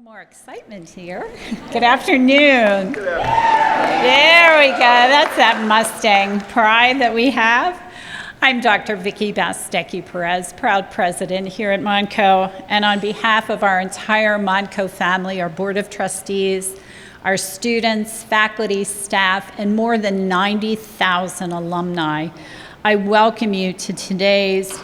More excitement here. Good afternoon. There we go. That's that Mustang pride that we have. I'm Dr. Vicki Bastecki Perez, proud president here at Montco, and on behalf of our entire Montco family, our board of trustees, our students, faculty, staff, and more than 90,000 alumni, I welcome you to today's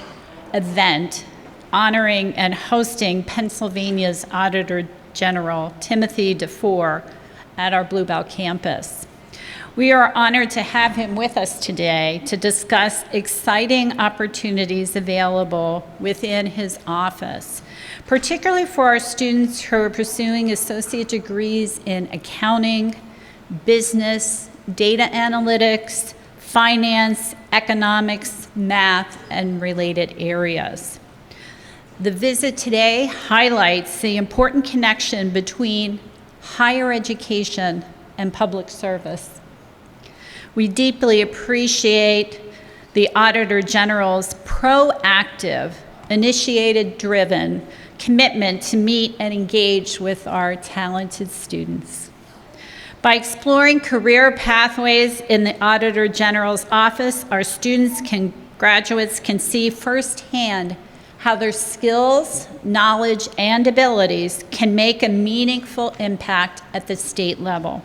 event honoring and hosting Pennsylvania's Auditor General, Timothy DeFoor, at our Bluebell campus. We are honored to have him with us today to discuss exciting opportunities available within his office, particularly for our students who are pursuing associate degrees in accounting, business, data analytics, finance, economics, math, and related areas. The visit today highlights the important connection between higher education and public service. We deeply appreciate the Auditor General's proactive, initiated-driven commitment to meet and engage with our talented students. By exploring career pathways in the Auditor General's office, our graduates can see firsthand how their skills, knowledge, and abilities can make a meaningful impact at the state level.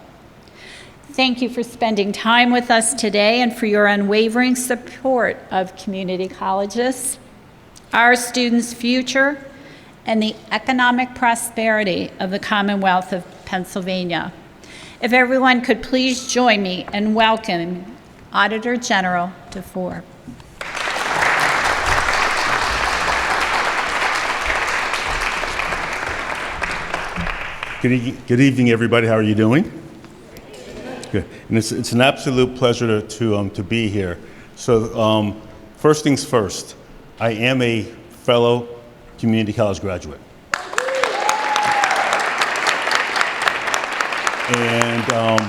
Thank you for spending time with us today and for your unwavering support of community colleges, our students' future, and the economic prosperity of the Commonwealth of Pennsylvania. If everyone could please join me in welcoming Auditor General DeFoor. Good evening, everybody. How are you doing? Good. And it's an absolute pleasure to be here. So first things first, I am a fellow community college graduate. And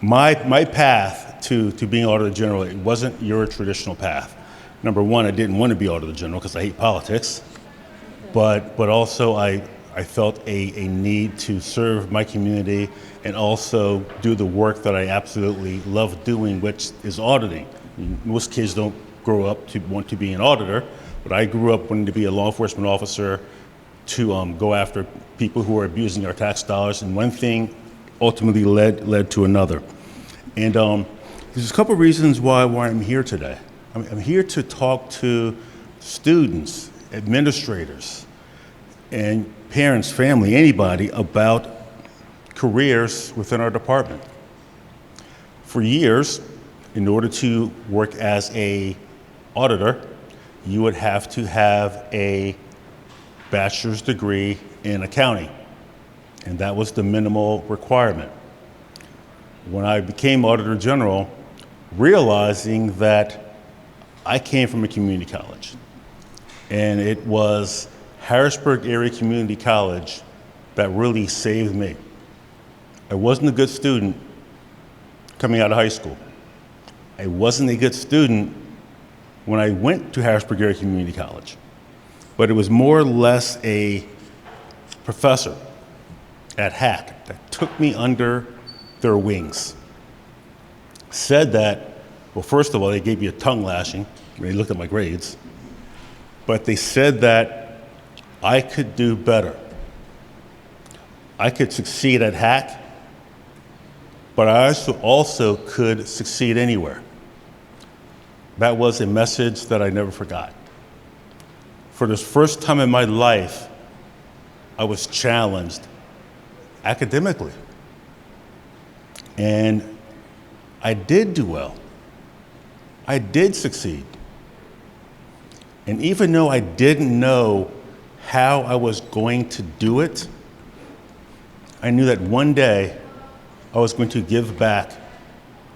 my path to being Auditor General, it wasn't your traditional path. Number one, I didn't want to be Auditor General because I hate politics, but also I felt a need to serve my community and also do the work that I absolutely love doing, which is auditing. Most kids don't grow up to want to be an auditor, but I grew up wanting to be a law enforcement officer to go after people who are abusing our tax dollars, and one thing ultimately led to another. And there's a couple reasons why I'm here today. I'm here to talk to students, administrators, and parents, family, anybody about careers within our department. For years, in order to work as an auditor, you would have to have a bachelor's degree in accounting, and that was the minimal requirement. When I became Auditor General, realizing that I came from a community college, and it was Harrisburg Area Community College that really saved me. I wasn't a good student coming out of high school. I wasn't a good student when I went to Harrisburg Area Community College, but it was more or less a professor at HAC that took me under their wings. Said that, well, first of all, they gave me a tongue lashing when they looked at my grades, but they said that I could do better. I could succeed at HAC, but I also could succeed anywhere. That was a message that I never forgot. For the first time in my life, I was challenged academically. And I did do well. I did succeed. And even though I didn't know how I was going to do it, I knew that one day I was going to give back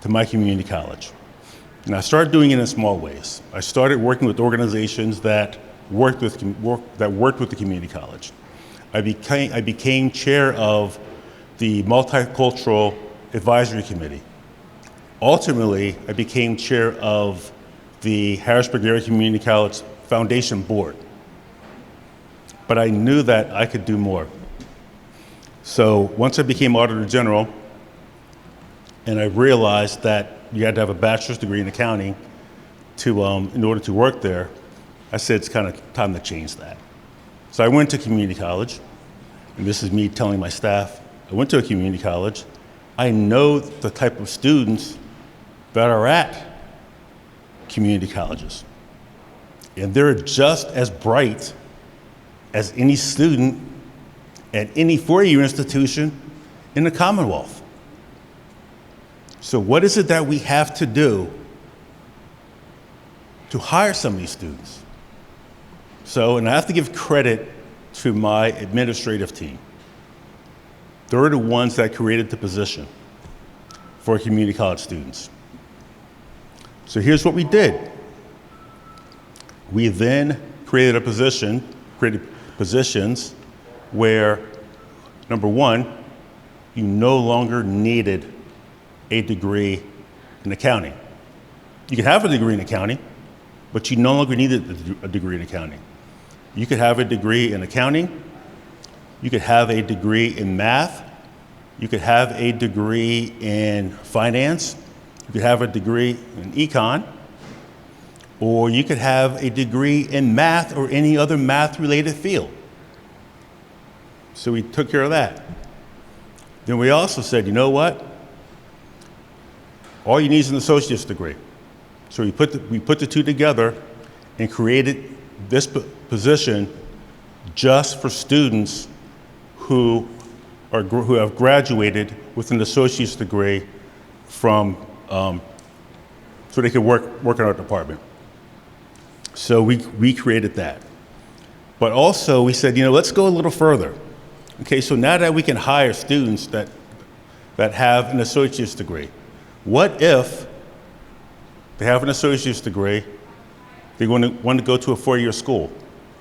to my community college. And I started doing it in small ways. I started working with organizations that worked with the community college. I became chair of the Multicultural Advisory Committee. Ultimately, I became chair of the Harrisburg Area Community College Foundation Board. But I knew that I could do more. So once I became Auditor General, and I realized that you had to have a bachelor's degree in accounting in order to work there, I said it's kind of time to change that. So I went to community college, and this is me telling my staff, I went to a community college. I know the type of students that are at community colleges. And they're just as bright as any student at any four-year institution in the Commonwealth. So what is it that we have to do to hire some of these students? So, and I have to give credit to my administrative team. They're the ones that created the position for community college students. So here's what we did. We then created positions where, number one, you no longer needed a degree in accounting. You could have a degree in accounting, but you no longer needed a degree in accounting. You could have a degree in accounting, you could have a degree in math, you could have a degree in finance, you could have a degree in econ, or you could have a degree in math or any other math-related field. So we took care of that. Then we also said, you know what? All you need is an associate's degree. So we put the two together and created this position just for students who have graduated with an associate's degree from, so they could work in our department. So we created that. But also we said, you know, let's go a little further. Okay, so now that we can hire students that have an associate's degree, what if they have an associate's degree, they want to go to a four-year school?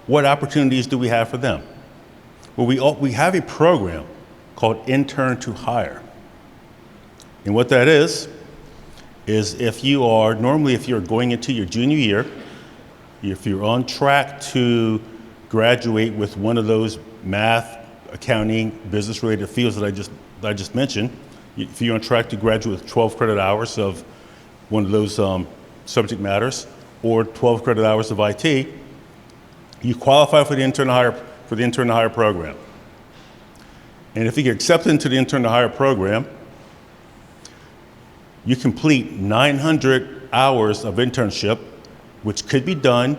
What opportunities do we have for them? Well, we have a program called Intern to Hire. And what that is if you're going into your junior year, if you're on track to graduate with one of those math, accounting, business-related fields that I just mentioned, if you're on track to graduate with 12 credit hours of one of those subject matters, or 12 credit hours of IT, you qualify for the Intern to Hire program. And if you get accepted into the Intern to Hire program, you complete 900 hours of internship, which could be done,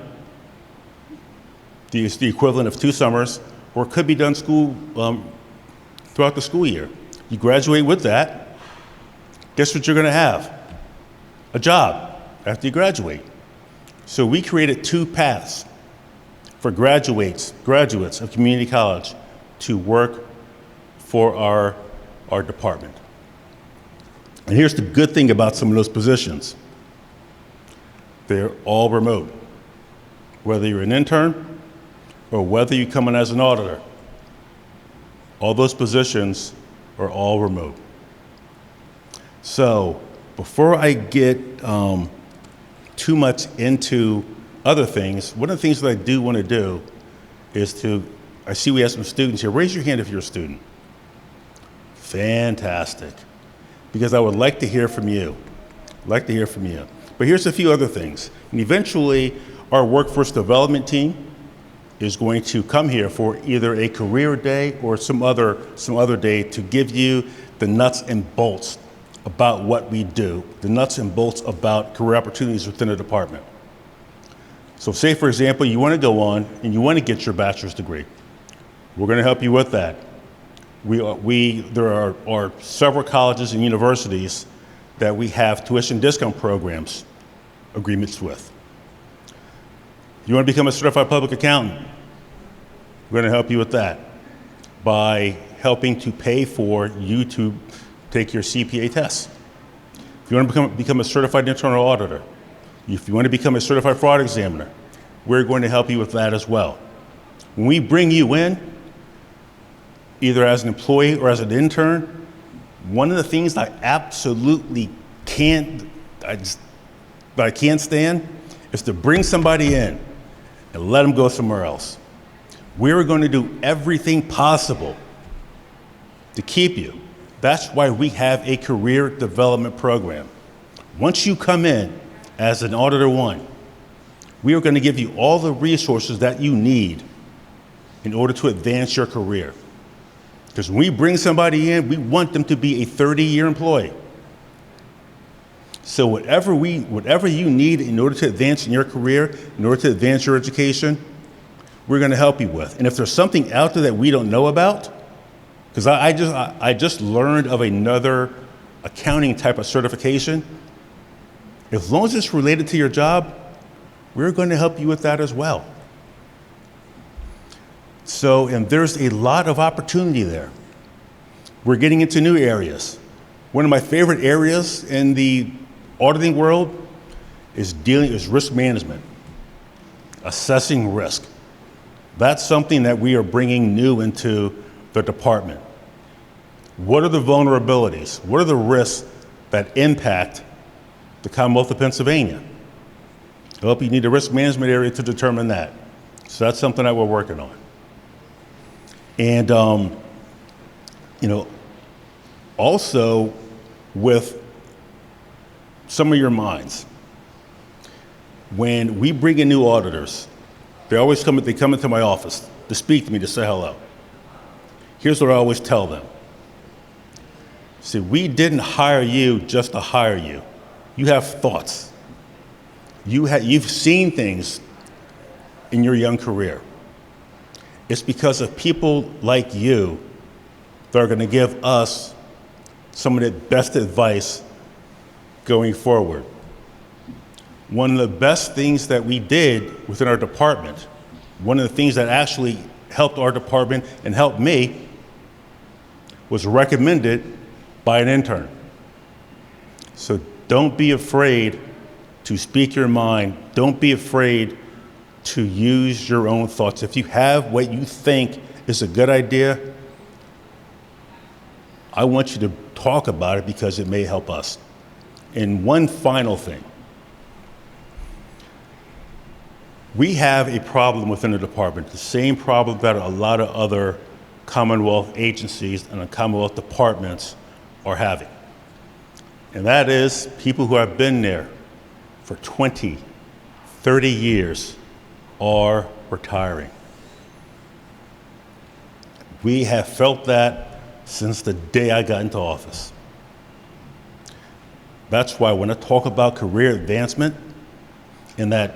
the equivalent of 2 summers, or could be done throughout the school year. You graduate with that, guess what you're gonna have? A job after you graduate. So we created 2 paths for graduates of community college to work for our department. And here's the good thing about some of those positions. They're all remote. Whether you're an intern or whether you come in as an auditor, all those positions are all remote. So before I get too much into other things, one of the things that I do want to do is I see we have some students here. Raise your hand if you're a student. Fantastic. Because I would like to hear from you. But here's a few other things. And eventually, our workforce development team is going to come here for either a career day or some other day to give you the nuts and bolts about what we do, the nuts and bolts about career opportunities within the department. So say, for example, you want to go on and you want to get your bachelor's degree. We're going to help you with that. There are several colleges and universities that we have tuition discount programs agreements with. You want to become a certified public accountant? We're going to help you with that by helping to pay for you to take your CPA test. If you want to become a certified internal auditor, if you want to become a certified fraud examiner, we're going to help you with that as well. When we bring you in, either as an employee or as an intern, one of the things I absolutely can't stand is to bring somebody in and let them go somewhere else. We're going to do everything possible to keep you. That's why we have a career development program. Once you come in as an Auditor 1, we are going to give you all the resources that you need in order to advance your career. Because when we bring somebody in, we want them to be a 30-year employee. So whatever you need in order to advance in your career, in order to advance your education, we're going to help you with. And if there's something out there that we don't know about, because I just learned of another accounting type of certification, as long as it's related to your job, we're going to help you with that as well. So, and there's a lot of opportunity there. We're getting into new areas. One of my favorite areas in the auditing world is risk management, assessing risk. That's something that we are bringing new into the department. What are the vulnerabilities? What are the risks that impact the Commonwealth of Pennsylvania? Well, you need a risk management area to determine that. So that's something that we're working on. And, also with some of your minds, when we bring in new auditors, they come into my office to speak to me, to say hello. Here's what I always tell them. See, we didn't hire you just to hire you. You have thoughts. You've seen things in your young career. It's because of people like you that are going to give us some of the best advice going forward. One of the best things that we did within our department, one of the things that actually helped our department and helped me, was recommended by an intern. So don't be afraid to speak your mind. Don't be afraid to use your own thoughts. If you have what you think is a good idea, I want you to talk about it because it may help us. And one final thing. We have a problem within the department, the same problem that a lot of other Commonwealth agencies and Commonwealth departments are having. And that is people who have been there for 20, 30 years are retiring. We have felt that since the day I got into office. That's why when I talk about career advancement and that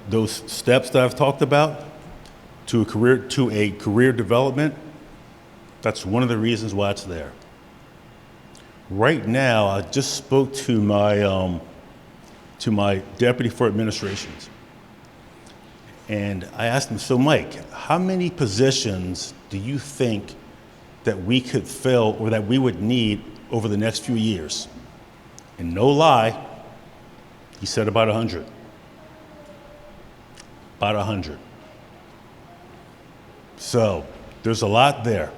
those steps that I've talked about to a career development, that's one of the reasons why it's there. Right now, I just spoke to my deputy for administrations. And I asked him, so Mike, how many positions do you think that we could fill or that we would need over the next few years? And no lie, he said about 100. About 100. So there's a lot there.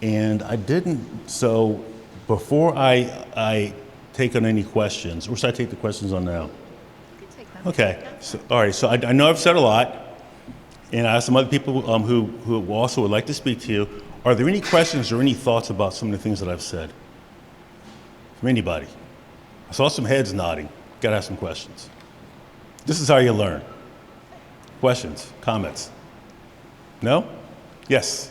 And so before I take on any questions, or should I take the questions on now? Okay, so, all right, so I know I've said a lot, and I have some other people who also would like to speak to you. Are there any questions or any thoughts about some of the things that I've said? From anybody? I saw some heads nodding. Gotta have some questions. This is how you learn. Questions, comments? No? Yes?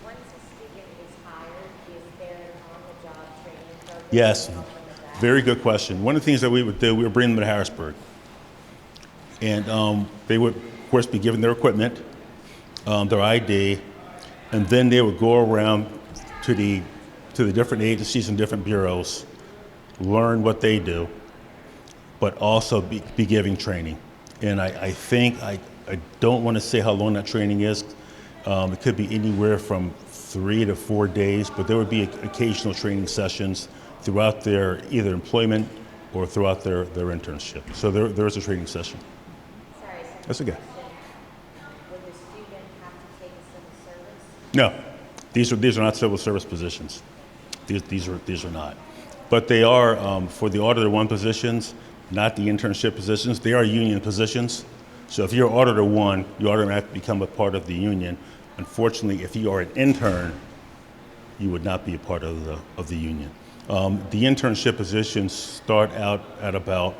Once a student is hired, is there an on-the-job training program? Yes, very good question. One of the things that we would do, we would bring them to Harrisburg. And they would, of course, be given their equipment, their ID, and then they would go around to the different agencies and different bureaus, learn what they do, but also be giving training. And I think, I don't want to say how long that training is. It could be anywhere from 3 to 4 days, but there would be occasional training sessions throughout their either employment or throughout their internship. So there is a training session. Sorry, That's okay. would the student have to take a civil service? No, these are not civil service positions. These are not. But they are, for the Auditor 1 positions, not the internship positions. They are union positions. So if you're Auditor 1, you automatically become a part of the union. Unfortunately, if you are an intern, you would not be a part of the union. The internship positions start out at about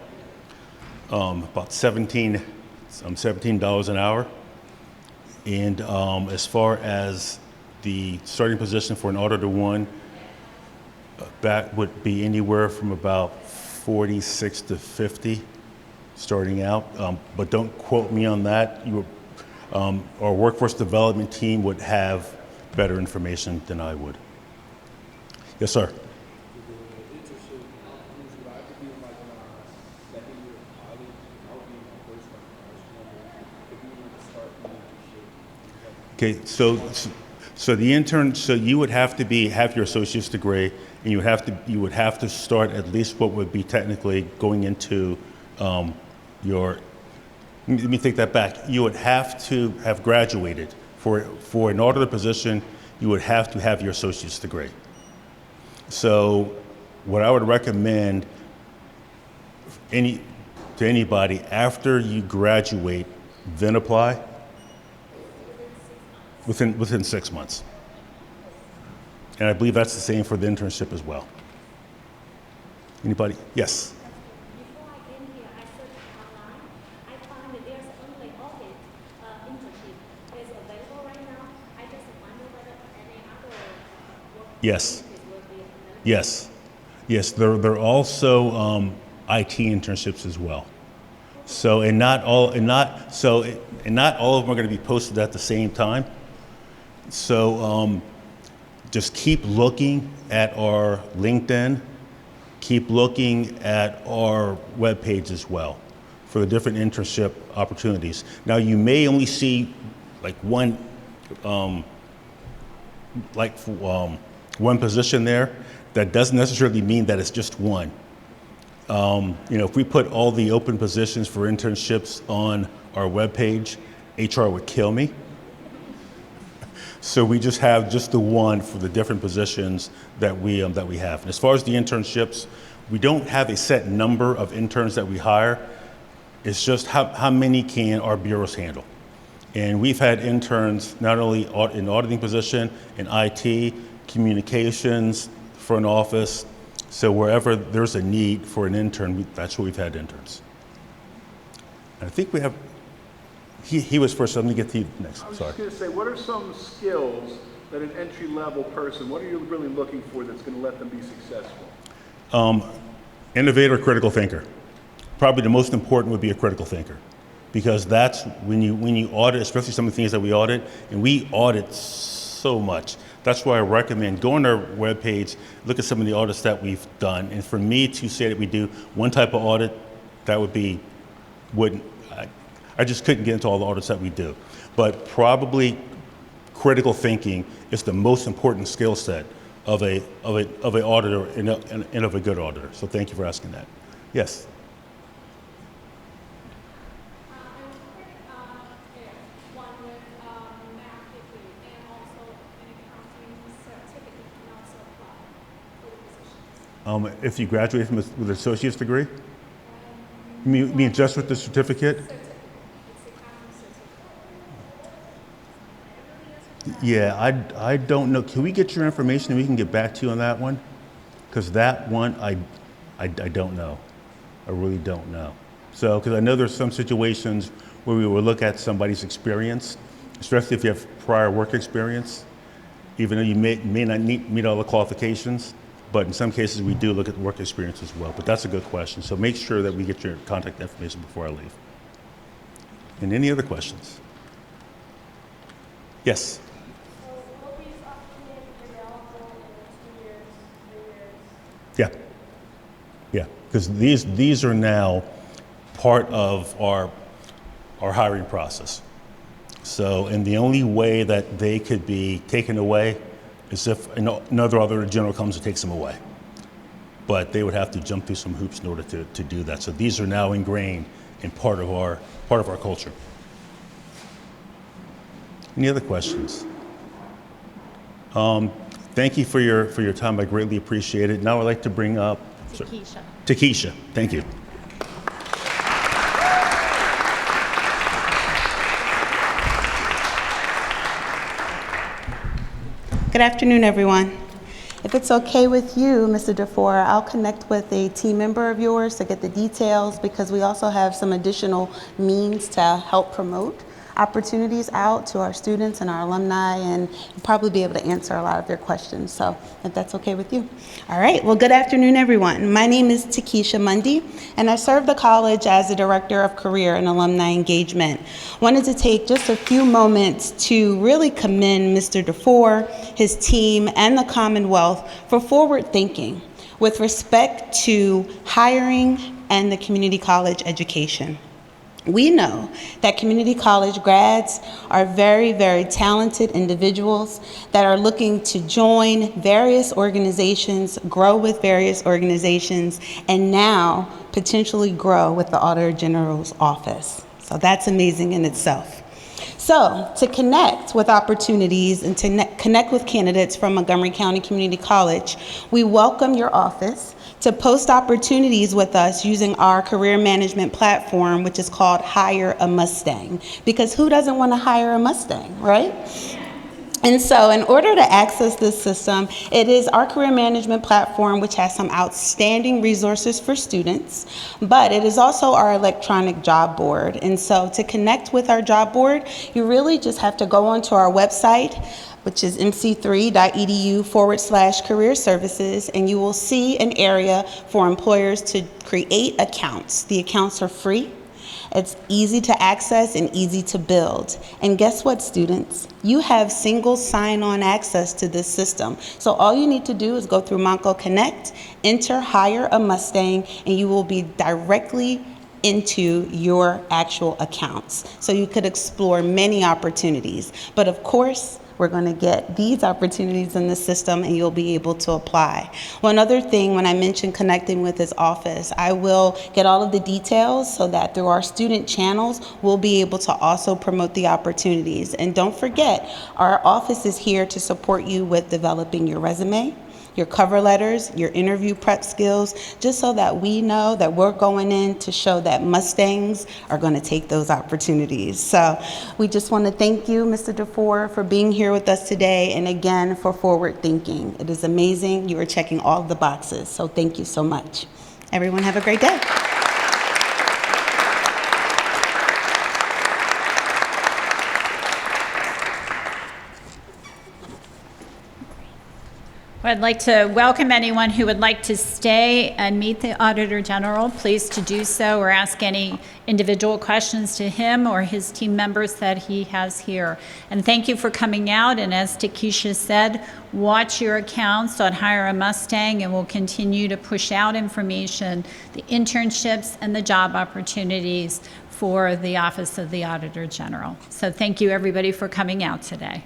$17 an hour. And as far as the starting position for an Auditor 1, that would be anywhere from about 46 to 50 starting out. But don't quote me on that. Our workforce development team would have better information than I would. Yes, sir. Okay, so the intern, so you would have to have your associate's degree, and you would have to start at least what would be technically going into your. Let me take that back. You would have to have graduated for an auditor position. You would have to have your associate's degree. So, what I would recommend to anybody after you graduate, then apply. Within 6 months. And I believe that's the same for the internship as well. Anybody? Yes. Before I came here, I searched online. I found that there's only audit internship is available right now. I just wonder whether any other work Yes. will be available. Yes. Yes. There are also IT internships as well. So not all of them are going to be posted at the same time. So just keep looking at our LinkedIn, keep looking at our webpage as well for the different internship opportunities. Now you may only see like one position there. That doesn't necessarily mean that it's just one. If we put all the open positions for internships on our webpage, HR would kill me. So we just have just the one for the different positions that we have. And as far as the internships, we don't have a set number of interns that we hire. It's just how many can our bureaus handle. And we've had interns not only in auditing position, in IT, communications, front office. So wherever there's a need for an intern, that's where we've had interns. And I think we have. He was first, so let me get to you next. I was Sorry. just going to say, what are some skills that an entry-level person, what are you really looking for that's going to let them be successful? Innovator, critical thinker. Probably the most important would be a critical thinker, because that's when you audit, especially some of the things that we audit, and we audit so much. That's why I recommend go on our webpage, look at some of the audits that we've done, and for me to say that we do one type of audit, that I just couldn't get into all the audits that we do. But probably critical thinking is the most important skill set of an auditor and of a good auditor. So thank you for asking that. Yes. One with math degree and also an accounting certificate can also apply for the positions. If you graduate with an associate's degree, you mean just with the certificate? It's accounting certificate. Yeah, I don't know. Can we get your information and we can get back to you on that one? Because that one, I don't know. I really don't know. So, because I know there's some situations where we will look at somebody's experience, especially if you have prior work experience, even though you may not meet all the qualifications, but in some cases we do look at work experience as well. But that's a good question. So make sure that we get your contact information before I leave. And any other questions? Yes. So will these opportunities be available in 2 years, 3 years? Yeah. Yeah, because these are now part of our hiring process. So, and the only way that they could be taken away is if another auditor general comes and takes them away. But they would have to jump through some hoops in order to do that. So these are now ingrained in part of our culture. Any other questions? Thank you for your time. I greatly appreciate it. Now I'd like to bring up Takesha. Thank you. Good afternoon, everyone. If it's okay with you, Mr. DeFoor, I'll connect with a team member of yours to get the details, because we also have some additional means to help promote opportunities out to our students and our alumni, and probably be able to answer a lot of their questions. So if that's okay with you. All right, well, good afternoon, everyone. My name is Takesha Mundy, and I serve the college as the Director of Career and Alumni Engagement. Wanted to take just a few moments to really commend Mr. DeFoor, his team, and the Commonwealth for forward thinking with respect to hiring and the community college education. We know that community college grads are very, very talented individuals that are looking to join various organizations, grow with various organizations, and now potentially grow with the Auditor General's office. So that's amazing in itself. So to connect with opportunities and to connect with candidates from Montgomery County Community College, we welcome your office to post opportunities with us using our career management platform, which is called Hire a Mustang. Because who doesn't want to hire a Mustang, right? And so in order to access this system, it is our career management platform, which has some outstanding resources for students, but it is also our electronic job board. And so to connect with our job board, you really just have to go onto our website, which is mc3.edu/career services, and you will see an area for employers to create accounts. The accounts are free. It's easy to access and easy to build. And guess what, students? You have single sign-on access to this system. So all you need to do is go through Montco Connect, enter Hire a Mustang, and you will be directly into your actual accounts. So you could explore many opportunities. But of course, we're going to get these opportunities in the system and you'll be able to apply. One other thing, when I mentioned connecting with his office, I will get all of the details so that through our student channels, we'll be able to also promote the opportunities. And don't forget, our office is here to support you with developing your resume, your cover letters, your interview prep skills, just so that we know that we're going in to show that Mustangs are going to take those opportunities. So we just want to thank you, Mr. DeFoor, for being here with us today, and again, for forward thinking. It is amazing. You are checking all of the boxes, so thank you so much. Everyone have a great day. I'd like to welcome anyone who would like to stay and meet the Auditor General. Please to do so, or ask any individual questions to him or his team members that he has here. And thank you for coming out. And as Takesha said, watch your accounts on Hire a Mustang, and we'll continue to push out information, the internships and the job opportunities for the Office of the Auditor General. So thank you, everybody, for coming out today.